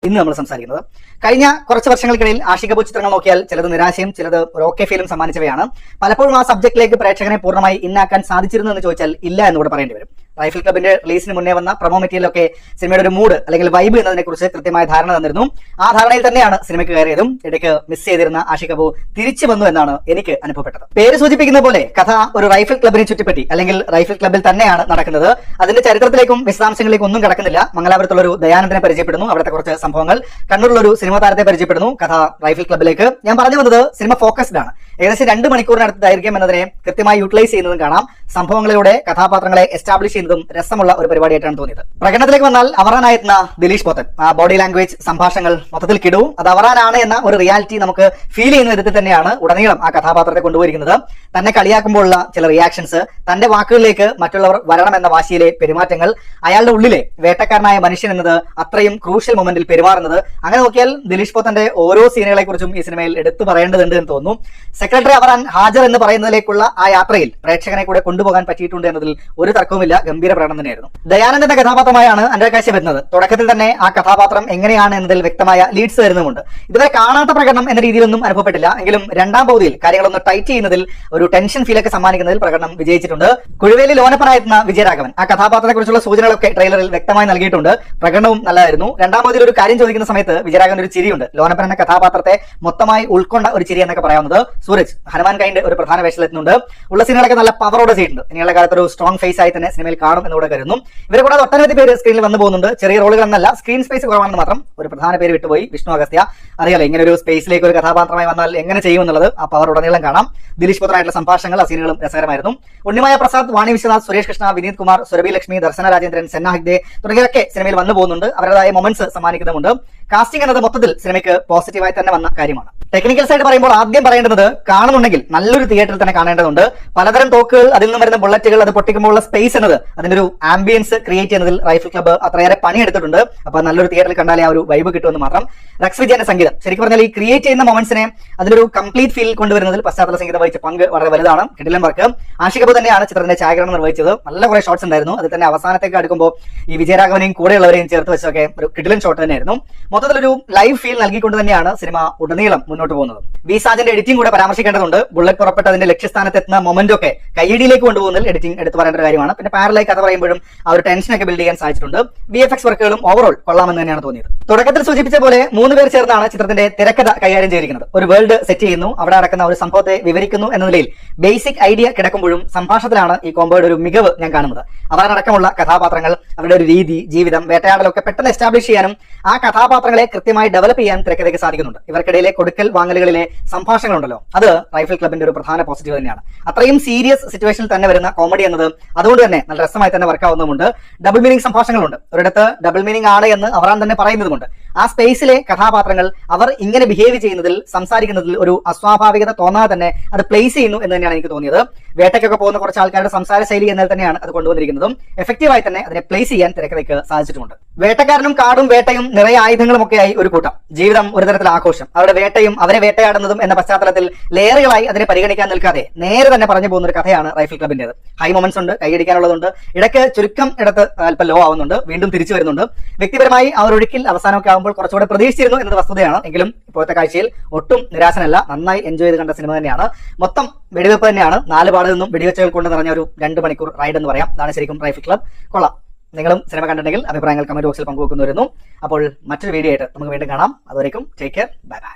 ഇന്ന് നമ്മൾ സംസാരിക്കുന്നത്. കഴിഞ്ഞ കുറച്ച് വർഷങ്ങൾക്കിടയിൽ ആഷിക് കപൂർ ചിത്രങ്ങൾ നോക്കിയാൽ ചിലത് നിരാശയും ചിലത് ഒരു ഓക്കെ ഫീലും സമ്മാനിച്ചവയാണ്. പലപ്പോഴും ആ സബ്ജക്റ്റിലേക്ക് പ്രേക്ഷകനെ പൂർണ്ണമായി ഇന്നാക്കാൻ സാധിച്ചിരുന്നു എന്ന് ചോദിച്ചാൽ ഇല്ല എന്നുകൂടെ പറയേണ്ടി വരും. റൈഫിൾ ക്ലബിന്റെ റിലീസിന് മുന്നേ വന്ന പ്രൊമോ മെറ്റീരിയലൊക്കെ സിനിമയുടെ ഒരു മൂഡ് അല്ലെങ്കിൽ വൈബ് എന്നതിനെ കുറിച്ച് കൃത്യമായ ധാരണ തന്നിരുന്നു. ആ ധാരണയിൽ തന്നെയാണ് സിനിമയ്ക്ക് കയറിയതും ഇടയ്ക്ക് മിസ് ചെയ്തിരുന്ന ആഷിക് കപൂർ തിരിച്ചു വന്നു എന്നാണ് എനിക്ക് അനുഭവപ്പെട്ടത്. പേര് സൂചിപ്പിക്കുന്ന പോലെ കഥ ഒരു റൈഫിൾ ക്ലബിനെ ചുറ്റിപ്പറ്റി അല്ലെങ്കിൽ റൈഫിൾ ക്ലബിൽ തന്നെയാണ് നടക്കുന്നത്. അതിന്റെ ചരിത്രത്തിലേക്കും വിശദാംശങ്ങളിലേക്കും ഒന്നും കടക്കുന്നില്ല. മംഗലാപുരത്തുള്ള ഒരു ദയാനന്ദനെ പരിചയപ്പെടുന്നു, അവിടുത്തെ കുറച്ച് സംഭവങ്ങൾ. കണ്ണൂരിലുള്ള ഒരു സിനിമാ താരത്തെ പരിചയപ്പെടുന്നു. കഥ റൈഫിൾ ക്ലബിലേക്ക്. ഞാൻ പറഞ്ഞു വന്നത് സിനിമ ഫോക്കസ്ഡ് ആണ്. ഏകദേശം 2 മണിക്കൂറിനടുത്ത് ദൈർഘ്യം എന്നതിനെ കൃത്യമായി യൂട്ടിലൈസ് ചെയ്യുന്നതും കാണാം. സംഭവങ്ങളിലൂടെ കഥാപാത്രങ്ങളെ എസ്റ്റാബ്ലിഷ് ചെയ്യുന്നതും രസമുള്ള ഒരു പരിപാടിയായിട്ടാണ് തോന്നിയത്. പ്രകടനത്തിലേക്ക് വന്നാൽ അവറാനായെത്തുന്ന ദിലീഷ് പോത്തൻ, ആ ബോഡി ലാംഗ്വേജ്, സംഭാഷണങ്ങൾ മൊത്തത്തിൽ കിടവും. അത് അവറാനാണ് എന്ന ഒരു റിയാലിറ്റി നമുക്ക് ഫീൽ ചെയ്യുന്ന വിധത്തിൽ തന്നെയാണ് ഉടനീളം ആ കഥാപാത്രത്തെ കൊണ്ടുപോയിരിക്കുന്നത്. തന്നെ കളിയാക്കുമ്പോഴുള്ള ചില റിയാക്ഷൻസ്, തന്റെ വാക്കുകളിലേക്ക് മറ്റുള്ളവർ വരണം എന്ന വാശിയിലെ പെരുമാറ്റങ്ങൾ, അയാളുടെ ഉള്ളിലെ വേട്ടക്കാരനായ മനുഷ്യൻ എന്നത് അത്രയും ക്രൂഷ്യൽ മൊമെന്റിൽ പെരുമാറുന്നത്. അങ്ങനെ നോക്കിയാൽ ദിലീഷ് പോത്തന്റെ ഓരോ സീനുകളെ കുറിച്ചും ഈ സിനിമയിൽ എടുത്തു പറയേണ്ടതുണ്ട് എന്ന് തോന്നുന്നു. സെക്രട്ടറി അവറാൻ ഹാജർ എന്ന് പറയുന്നതിലേക്കുള്ള ആ യാത്രയിൽ പ്രേക്ഷകനെ കൂടെ കൊണ്ടുപോകാൻ പറ്റിയിട്ടുണ്ട് എന്നതിൽ ഒരു തർക്കവുമില്ല. ഗംഭീര പ്രകടനം തന്നെയായിരുന്നു. ദയാനന്ദന്റെ കഥാപാത്രമായാണ് അനുരാഗ് കശ്യപ് എത്തുന്നത്. തുടക്കത്തിൽ തന്നെ ആ കഥാപാത്രം എങ്ങനെയാണ് എന്നതിൽ വ്യക്തമായ ലീഡ്സ് വരുന്നുമുണ്ട്. ഇതുവരെ കാണാത്ത പ്രകടനം എന്ന രീതിയിലൊന്നും അനുഭവപ്പെട്ടില്ല. എങ്കിലും രണ്ടാം പകുതിയിൽ കാര്യങ്ങളൊന്ന് ടൈറ്റ് ചെയ്യുന്നതിൽ, ഒരു ടെൻഷൻ ഫീലൊക്കെ സമ്മാനിക്കുന്നതിൽ പ്രകടനം വിജയിച്ചിട്ടുണ്ട്. കുഴുവേലി ലോനപ്പനായെത്തുന്ന വിജയരാഘവൻ, ആ കഥാപാത്രത്തെ കുറിച്ചുള്ള സൂചനകളൊക്കെ ട്രെയിലറിൽ വ്യക്തമായി നൽകിയിട്ടുണ്ട്. പ്രകടനവും നല്ലതായിരുന്നു. രണ്ടാം പകുതിയിൽ ഒരു കാര്യം ചോദിക്കുന്ന സമയത്ത് വിജയരാഘവൻ ഒരു ചിരിയുണ്ട്. ലോനപ്പൻ എന്ന കഥാപാത്രത്തെ മൊത്തമായി ഉൾക്കൊണ്ട ഒരു ചിരി എന്നൊക്കെ പറയാവുന്നത്. സൂരജ് ഹനുമാൻ കൈൻഡ് ഒരു പ്രധാന വേഷത്തിലെത്തുന്നുണ്ട്. ഉള്ള സീനുകളൊക്കെ നല്ല പവറോടെ ചെയ്തിട്ടുണ്ട്. ഇനിയുള്ള കാലത്ത് ഒരു സ്ട്രോങ് ഫേസ് ആയി തന്നെ സിനിമയിൽ കാണും എന്നൂടെ കരുതുന്നു. ഇവരെ കൂടാതെ ഒട്ടനവധി പേര് സ്ക്രീനിൽ വന്നു പോകുന്നുണ്ട്. ചെറിയ റോളുകൾ എന്നല്ല, സ്ക്രീൻ സ്പേസ് കുറവാണെന്ന് മാത്രം. ഒരു പ്രധാന പേര് വിട്ടുപോയി, വിഷ്ണു അഗസ്ത്യ. അറിയാലോ, ഇങ്ങനെ ഒരു സ്പേസിലേക്ക് ഒരു കഥാപാത്രമായി വന്നാൽ എങ്ങനെ ചെയ്യുമെന്നുള്ളത്. ആ പവർ ഉടനീളം കാണാം. ദിലീഷ് പുത്രനായിട്ടുള്ള സംഭാഷണങ്ങൾ, ആ സീനുകളും രസകരമായിരുന്നു. ഉണ്ണിമായ പ്രസാദ്, വാണി വിശ്വനാഥ്, സുരേഷ് കൃഷ്ണ, വിനീത് കുമാർ, സുരഭി ലക്ഷ്മി, ദർശന രാജേന്ദ്രൻ, സെന്ന ഹെഗ്ഡെ തുടങ്ങിയവരൊക്കെ സിനിമയിൽ വന്നു പോകുന്നുണ്ട്. അവരുടേതായ മൊമെന്റ്സ് സമ്മാനിക്കുന്നുമുണ്ട്. കാസ്റ്റിംഗ് എന്നത് മൊത്തത്തിൽ സിനിമയ്ക്ക് പോസിറ്റീവായി തന്നെ വന്ന കാര്യമാണ്. ടെക്നിക്കൽ സൈഡ് പറയുമ്പോൾ ആദ്യം പറയേണ്ടത്, കാണുന്നുണ്ടെങ്കിൽ നല്ലൊരു തിയേറ്ററിൽ തന്നെ കാണേണ്ടതുണ്ട്. പലതരം തോക്കുകൾ, അതിൽ നിന്ന് വരുന്ന ബുള്ളറ്റുകൾ, അത് പൊട്ടിക്കുമ്പോഴുള്ള സ്പേസ് എന്നത്, അതിന്റെ ഒരു ആംബിയൻസ് ക്രിയേറ്റ് ചെയ്യുന്നതിൽ റൈഫിൾ ക്ലബ്ബ് അത്രയേറെ പണിയെടുത്തിട്ടുണ്ട്. അപ്പൊ നല്ലൊരു തിയേറ്ററിൽ കണ്ടാലേ ആ ഒരു വൈബ് കിട്ടുമെന്ന് മാത്രം. റക്സ് വിജയന്റെ സംഗീതം ശരിക്കും പറഞ്ഞാൽ ഈ ക്രിയേറ്റ് ചെയ്യുന്ന മൊമെന്റ്സിനെ അതിനൊരു കംപ്ലീറ്റ് ഫീൽ കൊണ്ടുവരുന്നതിൽ പശ്ചാത്തല സംഗീതം വഹിച്ച പങ്ക് വളരെ വലുതാണ്. കിടിലൻ വർക്ക്. ആഷിക് കപൂർ തന്നെയാണ് ചിത്രത്തിന്റെ ഛായാഗ്രഹണം നിർവഹിച്ചത്. നല്ല കുറെ ഷോട്ട്സ് ഉണ്ടായിരുന്നു. അതിൽ തന്നെ അവസാനത്തേക്ക് അടുക്കുമ്പോൾ ഈ വിജയരാഘവനെയും കൂടെയുള്ളവരെയും ചേർത്ത് വെച്ചൊക്കെ ഒരു കിടിലൻ ഷോട്ട് തന്നെയായിരുന്നു. മൊത്തത്തിലൊരു ലൈവ് ഫീൽ നൽകിക്കൊണ്ട് തന്നെയാണ് സിനിമ ഉടനീളം മുന്നോട്ട് പോകുന്നത്. സാജന്റെ എഡിറ്റിംഗ് കൂടെ പരാമർശിക്കേണ്ടതുണ്ട്. ബുള്ളറ്റ് പുറപ്പെട്ട് അതിന്റെ ലക്ഷ്യസ്ഥാനത്ത് എത്തുന്ന മൊമെന്റ് ഒക്കെ കൈയടിയിലേക്ക് കൊണ്ടുപോകുന്നതിൽ എഡിറ്റിംഗ് എടുത്ത് പറയേണ്ട ഒരു കാര്യമാണ്. പിന്നെ പാരലായി കഥ പറയുമ്പോഴും ആ ഒരു ടെൻഷനൊക്കെ ബിൽഡ് ചെയ്യാൻ സാധിച്ചിട്ടുണ്ട്. VFX വർക്കുകളും ഓവറോൾ കൊള്ളാമെന്ന് തന്നെയാണ് തോന്നിയത്. തുടക്കത്തിൽ സൂചിപ്പിച്ച പോലെ 3 പേർ ചേർന്നാണ് ചിത്രത്തിന്റെ തിരക്കഥ കൈകാര്യം ചെയ്തിരിക്കുന്നത്. ഒരു വേൾഡ് സെറ്റ് ചെയ്യുന്നു, അവിടെ നടക്കുന്ന ഒരു സംഭവത്തെ വിവരിക്കുന്നു എന്ന നിലയിൽ ബേസിക് ഐഡിയ കിടക്കുമ്പോഴും സംഭാഷണത്തിലാണ് ഈ കോമ്പോയുടെ ഒരു മികവ് ഞാൻ കാണുന്നത്. അവരടക്കമുള്ള കഥാപാത്രങ്ങൾ, അവരുടെ ഒരു രീതി, ജീവിതം, വേട്ടയാടലൊക്കെ പെട്ടെന്ന് എസ്റ്റാബ്ലിഷ് ചെയ്യാനും ആ കഥാപാത്രങ്ങളെ കൃത്യമായി ഡെവലപ്പ് ചെയ്യാൻ തിരക്കഥയ്ക്ക് സാധിക്കുന്നുണ്ട്. ഇവർക്കിടയിലെ കൊടുക്കൽ വാങ്ങലുകളിലെ സംഭാഷണങ്ങളുണ്ടല്ലോ, അത് റൈഫിൾ ക്ലബിന്റെ ഒരു പ്രധാന പോസിറ്റീവ് തന്നെയാണ്. അത്രയും സീരിയസ് സിറ്റുവേഷനിൽ തന്നെ വരുന്ന കോമഡി എന്നത് അതുകൊണ്ട് തന്നെ നല്ല രസമായി തന്നെ വർക്കാവുന്നതുമുണ്ട്. Double meaning സംഭാഷണങ്ങളുണ്ട്. ഒരിടത്ത് ഡബിൾ മീനിങ് ആണ് എന്ന് അവറാൻ തന്നെ പറയുന്നതുമുണ്ട്. ആ സ്പേസിലെ കഥാപാത്രങ്ങൾ അവർ ഇങ്ങനെ ബിഹേവ് ചെയ്യുന്നതിൽ, സംസാരിക്കുന്നതിൽ ഒരു അസ്വാഭാവികത തോന്നാതെ തന്നെ അത് പ്ലേസ് ചെയ്യുന്നു എന്ന് തന്നെയാണ് എനിക്ക് തോന്നിയത്. വേട്ടയ്ക്കൊക്കെ പോകുന്ന കുറച്ച് ആൾക്കാരുടെ സംസാര ശൈലി എന്നാൽ തന്നെയാണ് അത് കൊണ്ടുവന്നിരിക്കുന്നതും. എഫക്റ്റീവായി തന്നെ അതിനെ പ്ലേസ് ചെയ്യാൻ തിരക്കഥയ്ക്ക് സാധിച്ചിട്ടുണ്ട്. വേട്ടക്കാരനും കാടും വേട്ടയും നിറയെ ആയുധങ്ങളും ഒക്കെയായി ഒരു കൂട്ടം, ജീവിതം ഒരു തരത്തിൽ ആഘോഷം, അവരുടെ വേട്ടയും അവരെ വേട്ടയാടുന്നതും എന്ന പശ്ചാത്തലത്തിൽ ലെയറുകളായി അതിനെ പരിഗണിക്കാൻ നിൽക്കാതെ നേരെ തന്നെ പറഞ്ഞു പോകുന്ന ഒരു കഥയാണ് റൈഫിൾ ക്ലബിന്റേത്. ഹൈ മൊമെന്റ്സ് ഉണ്ട്, കൈയടിക്കാനുള്ളതുണ്ട്, ഇടയ്ക്ക് ചുരുക്കം ഇടത്ത് അല്പം ലോ ആവുന്നുണ്ട്, വീണ്ടും തിരിച്ചു വരുന്നുണ്ട്. വ്യക്തിപരമായി ആ ഒരു ഒഴുക്കിൽ അവസാനമൊക്കെ ആകുമ്പോൾ കുറച്ചുകൂടെ പ്രതീക്ഷിച്ചിരുന്നു എന്നത് വസ്തുതയാണ്. എങ്കിലും ഇപ്പോഴത്തെ കാഴ്ചയിൽ ഒട്ടും നിരാശനല്ല. നന്നായി എൻജോയ് ചെയ്ത് കണ്ട സിനിമ തന്നെയാണ്. മൊത്തം വെടിവെപ്പ് തന്നെയാണ്. 4 പാടിൽ നിന്നും വെടിവെച്ചുകൾ കൊണ്ട് നിറഞ്ഞ ഒരു 2 മണിക്കൂർ റൈഡ് എന്ന് പറയാം. അതാണ് ശരിക്കും റൈഫിൾ ക്ലബ്. കൊള്ളാം. നിങ്ങളും സിനിമ കണ്ടിട്ടുണ്ടെങ്കിൽ അഭിപ്രായങ്ങൾ കമന്റ് ബോക്സിൽ പങ്കുവെക്കുന്നവരുന്നു. അപ്പോൾ മറ്റൊരു വീഡിയോ ആയിട്ട് നമുക്ക് വീണ്ടും കാണാം. അതുവരേക്കും ടേക്ക് കെയർ, ബൈ ബൈ.